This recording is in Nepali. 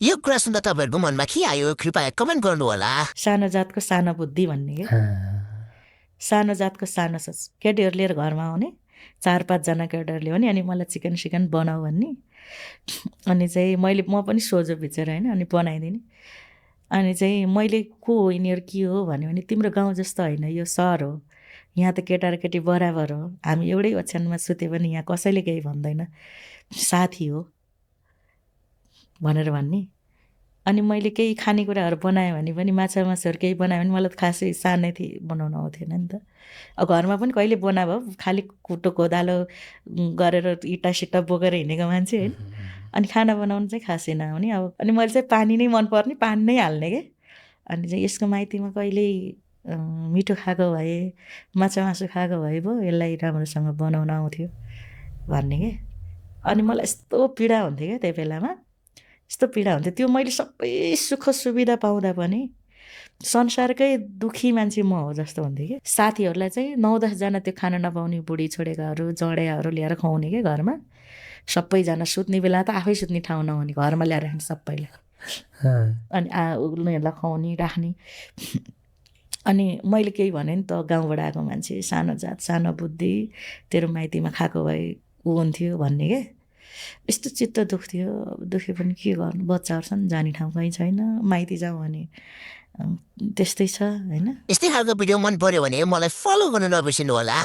यो कुरा सुन्दा तपाईँहरूको मनमा के आयो कृपया कमेन्ट गर्नु होला। सानो जातको सानो बुद्धि भन्ने के सानो जातको सानो सोच केटीहरू लिएर घरमा आउने 4-5 जना केटाहरूले भने अनि मलाई चिकन सिकन बनाऊ भन्ने अनि चाहिँ म पनि सोझो भिजेर होइन अनि बनाइदिने अनि चाहिँ मैले को हो यिनीहरू के हो भन्यो भने तिम्रो गाउँ जस्तो होइन यो सहर हो यहाँ त केटा र केटी बराबर हो हामी एउटै ओछ्यानमा सुते पनि यहाँ कसैले केही भन्दैन साथी हो भनेर भन्ने अनि मैले केही खानेकुराहरू बनाएँ भने पनि माछा मासुहरू केही बनाएँ भने मलाई त खासै सानैदेखि बनाउनु आउँथेन नि त अब घरमा पनि कहिले बनाएको खालि कुटो कोदालो गरेर इँटा सिट्टा बोकेर हिँडेको मान्छे होइन अनि खाना बनाउनु चाहिँ खासै नआउने अब अनि मैले चाहिँ पानी नै मनपर्ने पानी नै हाल्ने के अनि चाहिँ यसको माइतीमा कहिल्यै मिठो खाएको भए माछा मासु खाएको भए पो यसलाई राम्रोसँग बनाउन आउँथ्यो भन्ने के अनि मलाई यस्तो पीडा हुन्थ्यो क्या त्यही बेलामा यस्तो पीडा हुन्थ्यो त्यो मैले सबै सुख सुविधा पाउँदा पनि संसारकै दुखी मान्छे म हो जस्तो हुन्थ्यो कि साथीहरूलाई चाहिँ 9-10 जना त्यो खाना नपाउने बुढी छोडेकाहरू जडेहरू ल्याएर खुवाउने क्या घरमा सबैजना सुत्ने बेला त आफै सुत्ने ठाउँ नहुने घरमा ल्याएर राख्ने सबैलाई अनि उनीहरूलाई खुवाउने राख्ने अनि मैले केही भने नि त गाउँबाट आएको मान्छे सानो जात सानो बुद्धि तेरो माइतीमा खाएको भए ऊ हुन्थ्यो भन्ने क्या यस्तो चित्त दुख्थ्यो दुखे पनि के गर्नु बच्चाहरू छन् जाने ठाउँ कहीँ छैन माइती जाउँ भने त्यस्तै छ होइन यस्तै खालको भिडियो मन पर्यो भने मलाई फलो गर्न नबिर्सिनु होला।